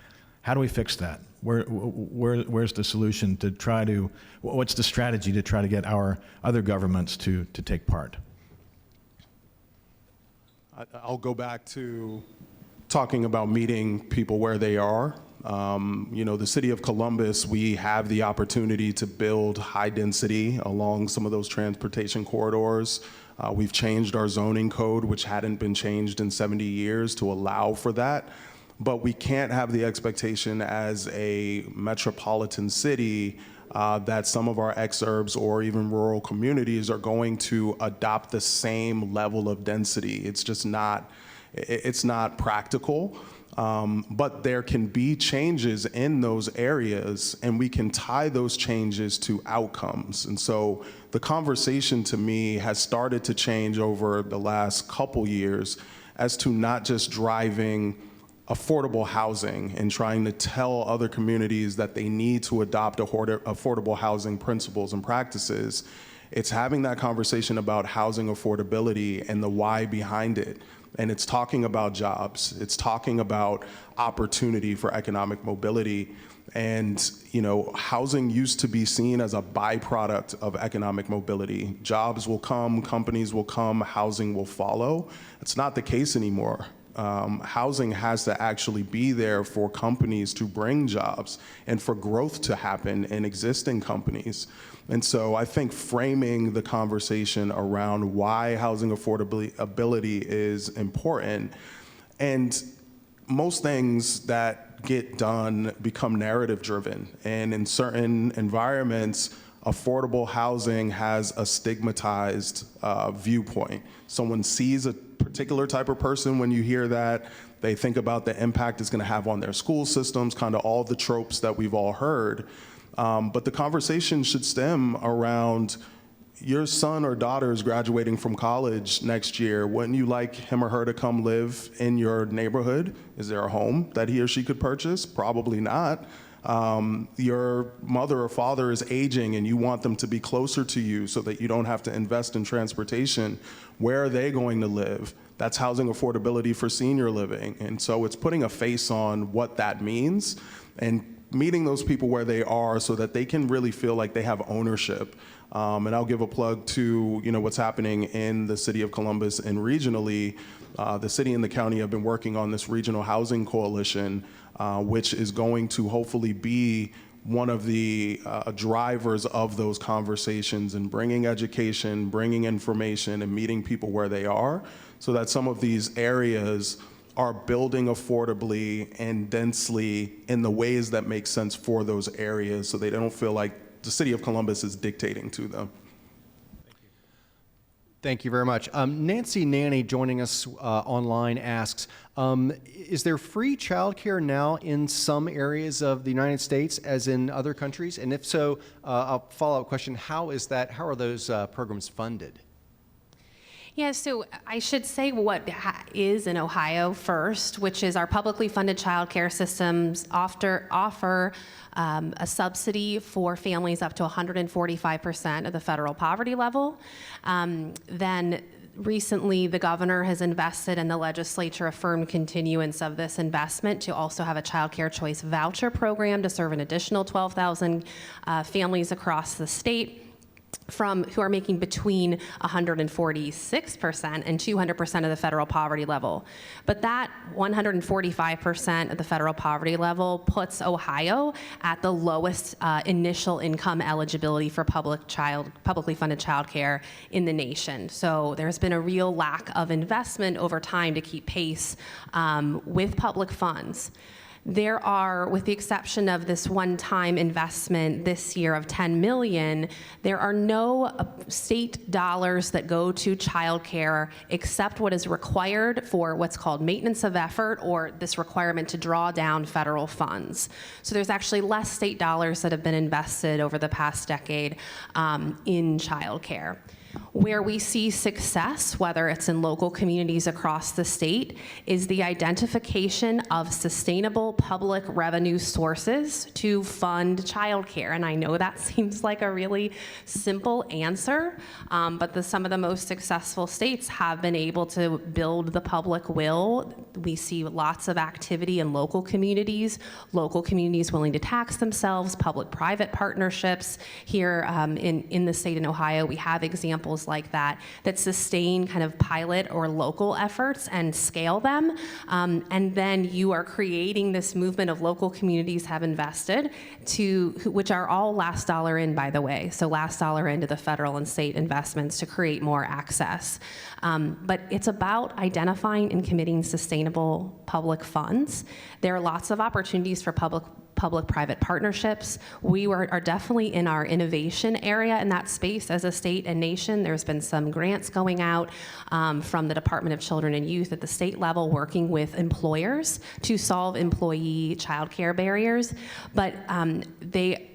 J: How do we fix that? Where's the solution to try to, what's the strategy to try to get our other governments to take part?
E: I'll go back to talking about meeting people where they are. The city of Columbus, we have the opportunity to build high density along some of those transportation corridors. We've changed our zoning code, which hadn't been changed in 70 years, to allow for that. But we can't have the expectation as a metropolitan city that some of our exurbs or even rural communities are going to adopt the same level of density. It's just not, it's not practical. But there can be changes in those areas, and we can tie those changes to outcomes. And so the conversation to me has started to change over the last couple years as to not just driving affordable housing and trying to tell other communities that they need to adopt affordable housing principles and practices. It's having that conversation about housing affordability and the why behind it. And it's talking about jobs. It's talking about opportunity for economic mobility. And, housing used to be seen as a byproduct of economic mobility. Jobs will come, companies will come, housing will follow. It's not the case anymore. Housing has to actually be there for companies to bring jobs and for growth to happen in existing companies. And so I think framing the conversation around why housing affordability is important, and most things that get done become narrative driven. And in certain environments, affordable housing has a stigmatized viewpoint. Someone sees a particular type of person when you hear that. They think about the impact it's going to have on their school systems, kind of all the tropes that we've all heard. But the conversation should stem around your son or daughter is graduating from college next year. Wouldn't you like him or her to come live in your neighborhood? Is there a home that he or she could purchase? Probably not. Your mother or father is aging and you want them to be closer to you so that you don't have to invest in transportation. Where are they going to live? That's housing affordability for senior living. And so it's putting a face on what that means and meeting those people where they are so that they can really feel like they have ownership. And I'll give a plug to what's happening in the city of Columbus and regionally. The city and the county have been working on this regional housing coalition, which is going to hopefully be one of the drivers of those conversations and bringing education, bringing information, and meeting people where they are so that some of these areas are building affordably and densely in the ways that make sense for those areas so they don't feel like the city of Columbus is dictating to them.
I: Thank you very much. Nancy Nanny joining us online asks, is there free childcare now in some areas of the United States as in other countries? And if so, a follow-up question, how are those programs funded?
D: Yeah, so I should say what is in Ohio first, which is our publicly funded child care systems offer a subsidy for families up to 145% of the federal poverty level. Then recently, the governor has invested and the legislature affirmed continuance of this investment to also have a child care choice voucher program to serve an additional 12,000 families across the state who are making between 146% and 200% of the federal poverty level. But that 145% of the federal poverty level puts Ohio at the lowest initial income eligibility for publicly funded childcare in the nation. So there's been a real lack of investment over time to keep pace with public funds. There are, with the exception of this one-time investment this year of $10 million, there are no state dollars that go to childcare except what is required for what's called maintenance of effort or this requirement to draw down federal funds. So there's actually less state dollars that have been invested over the past decade in childcare. Where we see success, whether it's in local communities across the state, is the identification of sustainable public revenue sources to fund childcare. And I know that seems like a really simple answer, but some of the most successful states have been able to build the public will. We see lots of activity in local communities willing to tax themselves, public-private partnerships. Here in the state in Ohio, we have examples like that sustain kind of pilot or local efforts and scale them. And then you are creating this movement of local communities have invested which are all last dollar in, by the way. So last dollar into the federal and state investments to create more access. But it's about identifying and committing sustainable public funds. There are lots of opportunities for public public-private partnerships. We are definitely in our innovation area in that space as a state and nation. There's been some grants going out from the Department of Children and Youth at the state level, working with employers to solve employee childcare barriers. But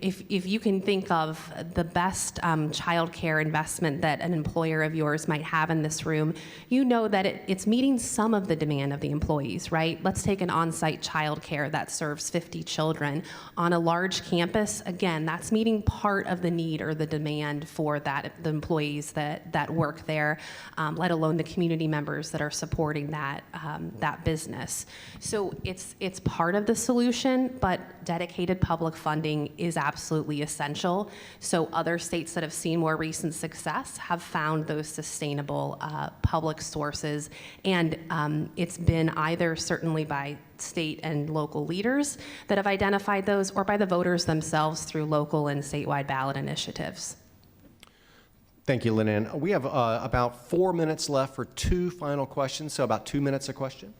D: if you can think of the best childcare investment that an employer of yours might have in this room, you know that it's meeting some of the demand of the employees, right? Let's take an on-site childcare that serves 50 children on a large campus. Again, that's meeting part of the need or the demand for the employees that work there, let alone the community members that are supporting that business. So it's part of the solution, but dedicated public funding is absolutely essential. So other states that have seen more recent success have found those sustainable public sources, and it's been either certainly by state and local leaders that have identified those, or by the voters themselves through local and statewide ballot initiatives.
I: Thank you, Lynn. We have about 4 minutes left for 2 final questions, so about 2 minutes a question.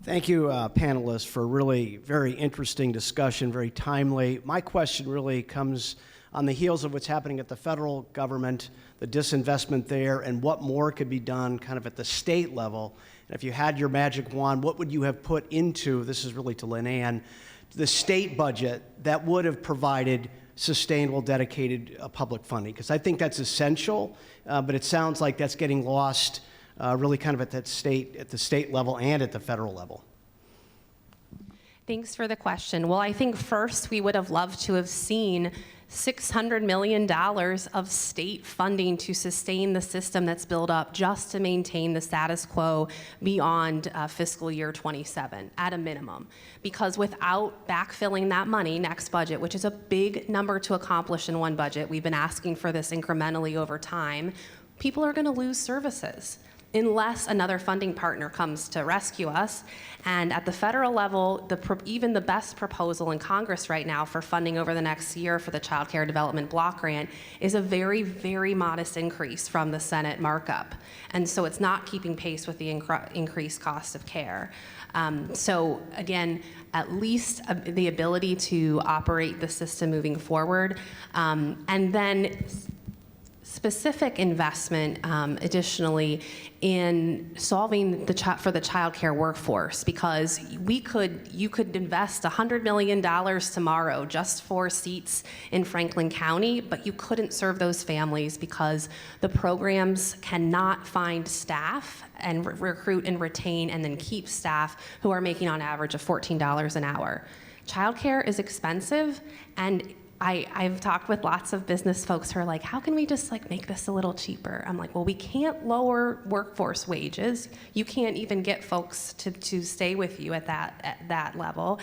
K: Thank you, panelists, for a really very interesting discussion, very timely. My question really comes on the heels of what's happening at the federal government, the disinvestment there, and what more could be done kind of at the state level. And if you had your magic wand, what would you have put into, this is really to Lynn Ann, the state budget that would have provided sustainable, dedicated public funding? Because I think that's essential, but it sounds like that's getting lost really kind of at the state level and at the federal level.
D: Thanks for the question. Well, I think first we would have loved to have seen $600 million of state funding to sustain the system that's built up just to maintain the status quo beyond fiscal year 27 at a minimum. Because without backfilling that money next budget, which is a big number to accomplish in one budget, we've been asking for this incrementally over time, people are going to lose services unless another funding partner comes to rescue us. And at the federal level, even the best proposal in Congress right now for funding over the next year for the Child Care Development Block Grant is a very, very modest increase from the Senate markup. And so it's not keeping pace with the increased cost of care. So again, at least the ability to operate the system moving forward. And then specific investment additionally in solving for the child care workforce, because you could invest $100 million tomorrow just for seats in Franklin County, but you couldn't serve those families because the programs cannot find staff and recruit and retain and then keep staff who are making on average of $14 an hour. Childcare is expensive, and I've talked with lots of business folks who are like, how can we just make this a little cheaper? I'm like, well, we can't lower workforce wages. You can't even get folks to stay with you at that level.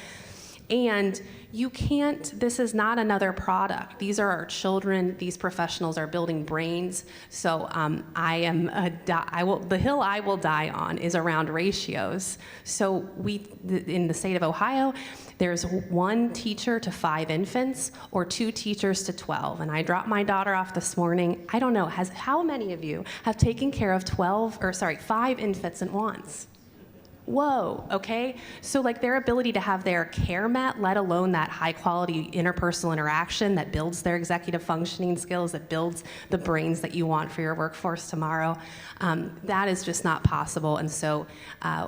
D: And you can't, this is not another product. These are our children. These professionals are building brains. So the hill I will die on is around ratios. So in the state of Ohio, there's 1 teacher to 5 infants or 2 teachers to 12. And I dropped my daughter off this morning. I don't know, how many of you have taken care of 5 infants at once? Whoa, okay? So their ability to have their care met, let alone that high quality interpersonal interaction that builds their executive functioning skills, that builds the brains that you want for your workforce tomorrow, that is just not possible. And so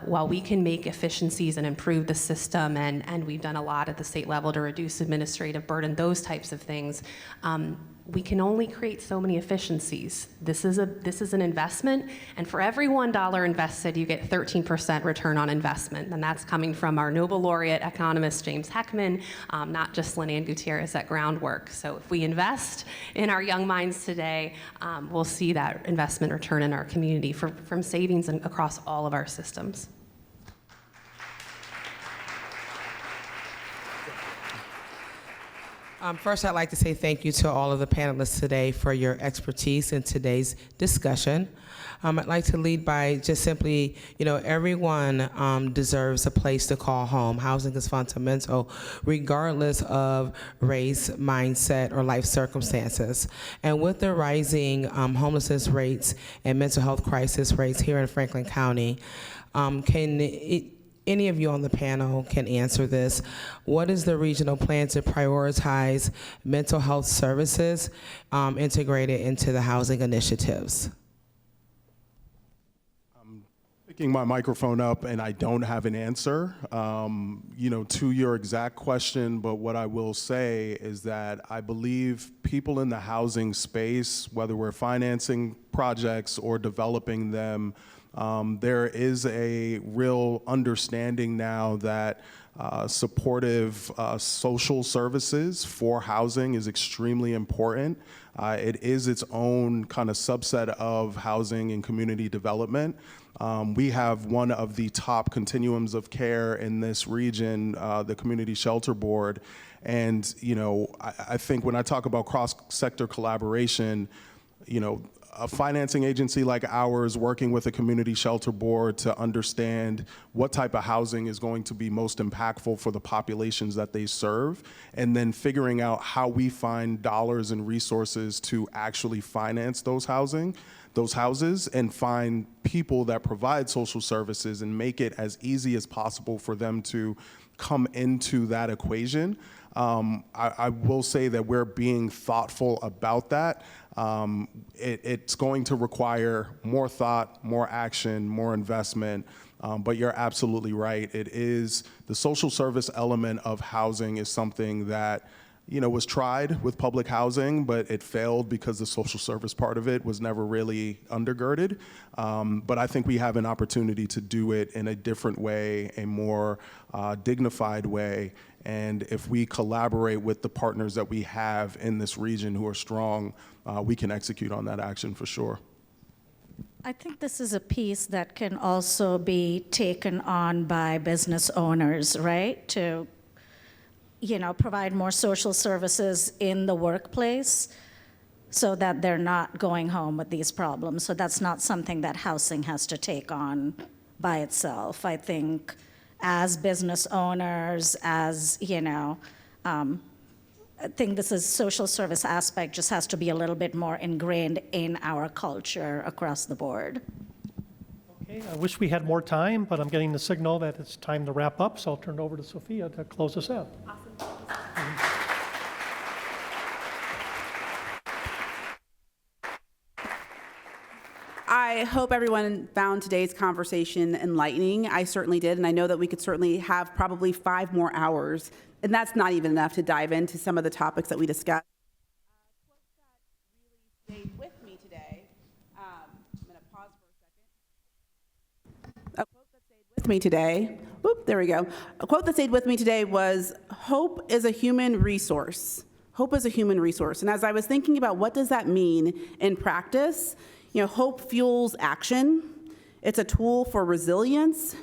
D: while we can make efficiencies and improve the system, and we've done a lot at the state level to reduce administrative burden, those types of things, we can only create so many efficiencies. This is an investment, and for every $1 invested, you get 13% return on investment, and that's coming from our Nobel laureate economist James Heckman, not just Lynn Ann Gutierrez at Groundwork. So if we invest in our young minds today, we'll see that investment return in our community from savings across all of our systems.
L: First, I'd like to say thank you to all of the panelists today for your expertise in today's discussion. I'd like to lead by just simply, everyone deserves a place to call home. Housing is fundamental, regardless of race, mindset, or life circumstances. And with the rising homelessness rates and mental health crisis rates here in Franklin County, any of you on the panel can answer this. What is the regional plan to prioritize mental health services integrated into the housing initiatives?
E: Picking my microphone up, and I don't have an answer, to your exact question, but what I will say is that I believe people in the housing space, whether we're financing projects or developing them, there is a real understanding now that supportive social services for housing is extremely important. It is its own kind of subset of housing and community development. We have one of the top continuums of care in this region, the Community Shelter Board. And, I think when I talk about cross-sector collaboration, a financing agency like ours working with a community shelter board to understand what type of housing is going to be most impactful for the populations that they serve, and then figuring out how we find dollars and resources to actually finance those houses and find people that provide social services and make it as easy as possible for them to come into that equation. I will say that we're being thoughtful about that. It's going to require more thought, more action, more investment, but you're absolutely right. It is the social service element of housing is something that was tried with public housing, but it failed because the social service part of it was never really undergirded. But I think we have an opportunity to do it in a different way, a more dignified way. And if we collaborate with the partners that we have in this region who are strong, we can execute on that action for sure.
F: I think this is a piece that can also be taken on by business owners, right? To provide more social services in the workplace so that they're not going home with these problems. So that's not something that housing has to take on by itself. I think as business owners, I think this is social service aspect just has to be a little bit more ingrained in our culture across the board.
C: Okay, I wish we had more time, but I'm getting the signal that it's time to wrap up, so I'll turn it over to Sophia to close us out.
A: I hope everyone found today's conversation enlightening. I certainly did, and I know that we could certainly have probably 5 more hours, and that's not even enough to dive into some of the topics that we discussed. A quote that really stayed with me today, I'm going to pause for a second. A quote that stayed with me today, there we go. A quote that stayed with me today was, "Hope is a human resource." Hope is a human resource. And as I was thinking about what does that mean in practice, hope fuels action. It's a tool for resilience,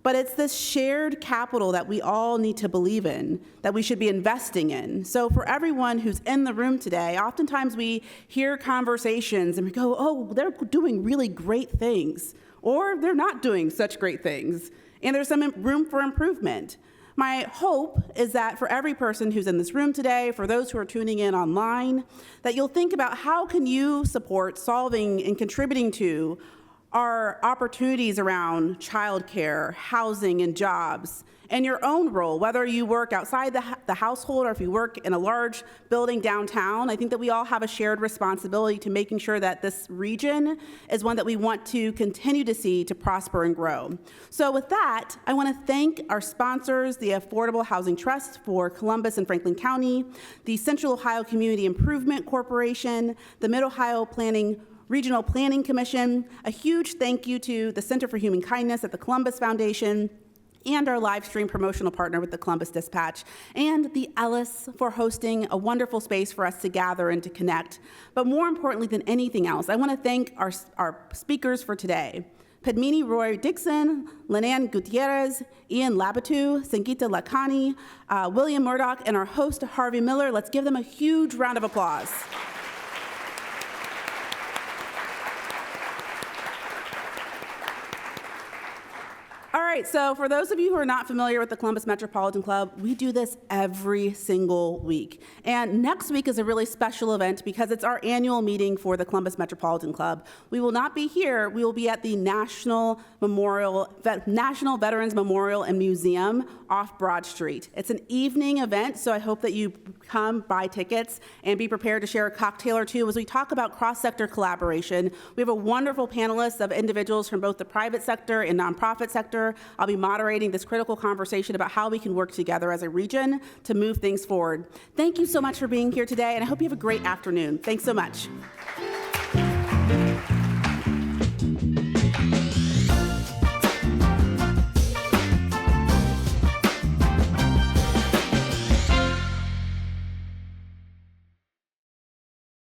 A: but it's this shared capital that we all need to believe in, that we should be investing in. So for everyone who's in the room today, oftentimes we hear conversations and we go, oh, they're doing really great things, or they're not doing such great things, and there's some room for improvement. My hope is that for every person who's in this room today, for those who are tuning in online, that you'll think about how can you support solving and contributing to our opportunities around childcare, housing, and jobs, and your own role, whether you work outside the household or if you work in a large building downtown. I think that we all have a shared responsibility to making sure that this region is one that we want to continue to see to prosper and grow. So with that, I want to thank our sponsors, the Affordable Housing Trust for Columbus and Franklin County, the Central Ohio Community Improvement Corporation, the Mid-Ohio Regional Planning Commission. A huge thank you to the Center for Human Kindness at the Columbus Foundation, and our live stream promotional partner with the Columbus Dispatch, and the Ellis for hosting a wonderful space for us to gather and to connect. But more importantly than anything else, I want to thank our speakers for today. Padmini Roy Dixon, Lenan Gutierrez, Ian Labatou, Sangeeta Lakhani, William Murdoch, and our host, Harvey Miller. Let's give them a huge round of applause. All right, so for those of you who are not familiar with the Columbus Metropolitan Club, we do this every single week. And next week is a really special event because it's our annual meeting for the Columbus Metropolitan Club. We will not be here, we will be at the National Veterans Memorial and Museum off Broad Street. It's an evening event, so I hope that you come buy tickets and be prepared to share a cocktail or two as we talk about cross-sector collaboration. We have a wonderful panelist of individuals from both the private sector and nonprofit sector. I'll be moderating this critical conversation about how we can work together as a region to move things forward. Thank you so much for being here today, and I hope you have a great afternoon. Thanks so much.